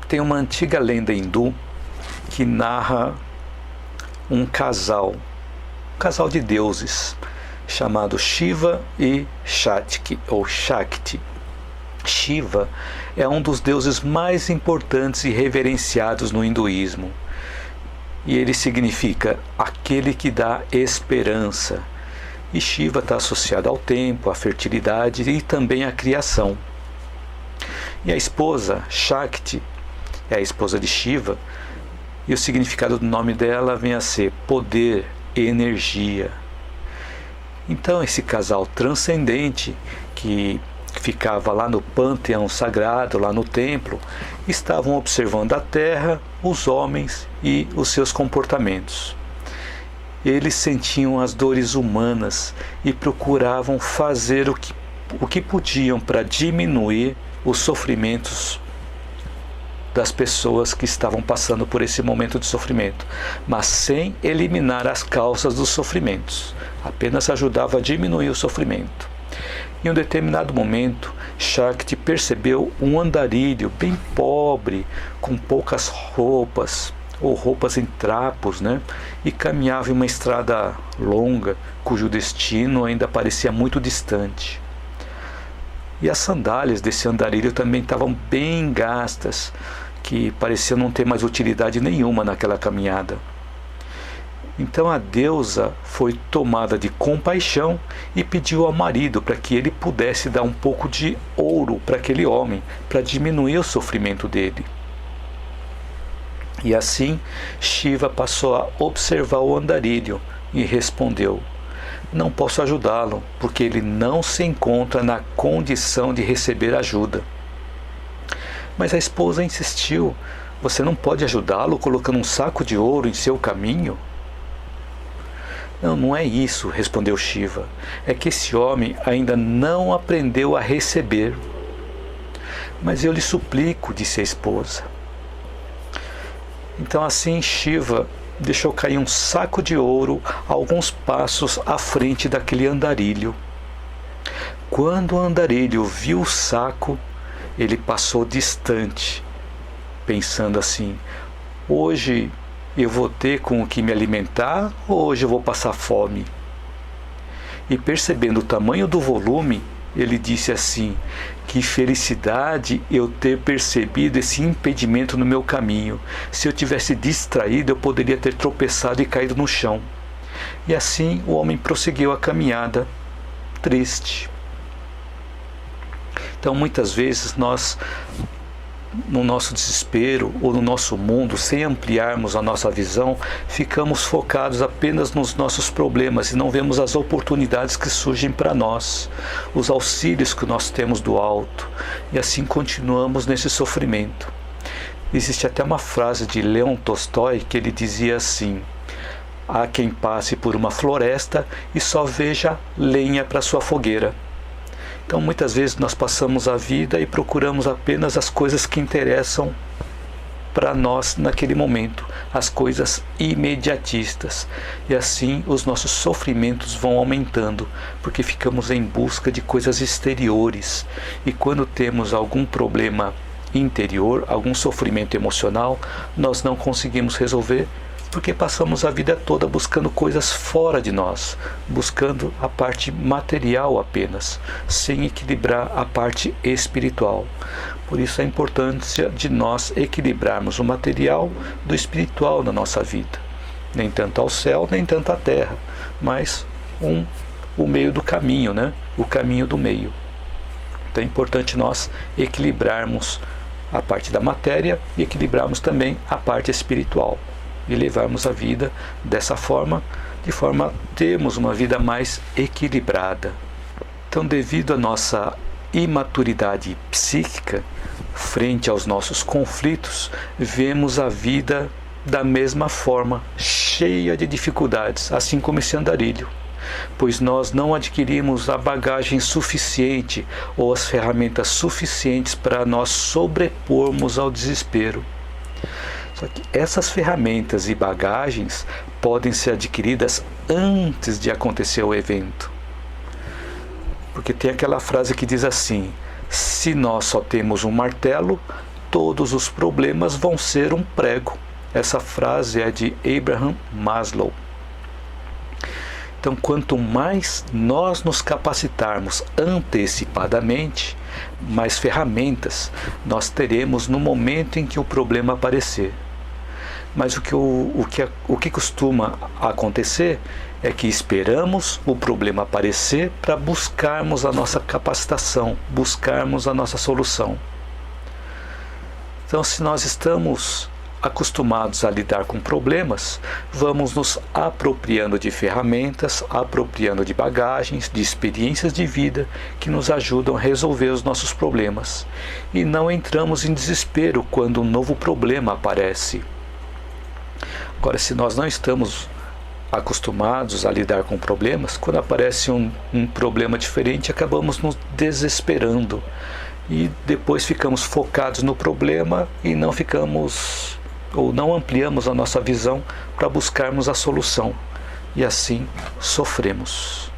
Tem uma antiga lenda hindu que narra um casal de deuses, chamado Shiva e Shakti, ou Shakti. Shiva é um dos deuses mais importantes e reverenciados no hinduísmo. E ele significa aquele que dá esperança. E Shiva está associado ao tempo, à fertilidade e também à criação. E a esposa, Shakti, é a esposa de Shiva, e o significado do nome dela vem a ser poder, energia. Então esse casal transcendente, que ficava lá no panteão sagrado, lá no templo, estavam observando a terra, os homens e os seus comportamentos. Eles sentiam as dores humanas e procuravam fazer o que podiam para diminuir os sofrimentos das pessoas que estavam passando por esse momento de sofrimento, mas sem eliminar as causas dos sofrimentos, apenas ajudava a diminuir o sofrimento. Em um determinado momento, Shakti percebeu um andarilho bem pobre, com poucas roupas, ou roupas em trapos, e caminhava em uma estrada longa, cujo destino ainda parecia muito distante. E as sandálias desse andarilho também estavam bem gastas, que pareciam não ter mais utilidade nenhuma naquela caminhada. Então a deusa foi tomada de compaixão e pediu ao marido para que ele pudesse dar um pouco de ouro para aquele homem, para diminuir o sofrimento dele. E assim Shiva passou a observar o andarilho e respondeu: não posso ajudá-lo, porque ele não se encontra na condição de receber ajuda. Mas a esposa insistiu: você não pode ajudá-lo colocando um saco de ouro em seu caminho? Não, não é isso, respondeu Shiva. É que esse homem ainda não aprendeu a receber. Mas eu lhe suplico, disse a esposa. Então assim Shiva deixou cair um saco de ouro a alguns passos à frente daquele andarilho. Quando o andarilho viu o saco, ele passou distante, pensando assim: hoje eu vou ter com o que me alimentar ou hoje eu vou passar fome? E percebendo o tamanho do volume, ele disse assim: que felicidade eu ter percebido esse impedimento no meu caminho. Se eu tivesse distraído, eu poderia ter tropeçado e caído no chão. E assim o homem prosseguiu a caminhada, triste. Então muitas vezes nós, no nosso desespero ou no nosso mundo, sem ampliarmos a nossa visão, ficamos focados apenas nos nossos problemas e não vemos as oportunidades que surgem para nós, os auxílios que nós temos do alto, e assim continuamos nesse sofrimento. Existe até uma frase de Leon Tolstói que ele dizia assim: há quem passe por uma floresta e só veja lenha para sua fogueira. Então muitas vezes nós passamos a vida e procuramos apenas as coisas que interessam para nós naquele momento, as coisas imediatistas. E assim os nossos sofrimentos vão aumentando, porque ficamos em busca de coisas exteriores. E quando temos algum problema interior, algum sofrimento emocional, nós não conseguimos resolver, porque passamos a vida toda buscando coisas fora de nós, buscando a parte material apenas, sem equilibrar a parte espiritual. Por isso a importância de nós equilibrarmos o material do espiritual na nossa vida. Nem tanto ao céu, nem tanto à terra, mas o meio do caminho, o caminho do meio. Então é importante nós equilibrarmos a parte da matéria e equilibrarmos também a parte espiritual. E levarmos a vida dessa forma, de forma a termos uma vida mais equilibrada. Então, devido à nossa imaturidade psíquica, frente aos nossos conflitos, vemos a vida da mesma forma, cheia de dificuldades, assim como esse andarilho, pois nós não adquirimos a bagagem suficiente ou as ferramentas suficientes para nós sobrepormos ao desespero. Só que essas ferramentas e bagagens podem ser adquiridas antes de acontecer o evento. Porque tem aquela frase que diz assim: se nós só temos um martelo, todos os problemas vão ser um prego. Essa frase é de Abraham Maslow. Então, quanto mais nós nos capacitarmos antecipadamente, mais ferramentas nós teremos no momento em que o problema aparecer. Mas o que costuma acontecer é que esperamos o problema aparecer para buscarmos a nossa capacitação, buscarmos a nossa solução. Então, se nós estamos acostumados a lidar com problemas, vamos nos apropriando de ferramentas, apropriando de bagagens, de experiências de vida que nos ajudam a resolver os nossos problemas. E não entramos em desespero quando um novo problema aparece. Agora, se nós não estamos acostumados a lidar com problemas, quando aparece um problema diferente, acabamos nos desesperando. E depois ficamos focados no problema e não ampliamos a nossa visão para buscarmos a solução. E assim sofremos.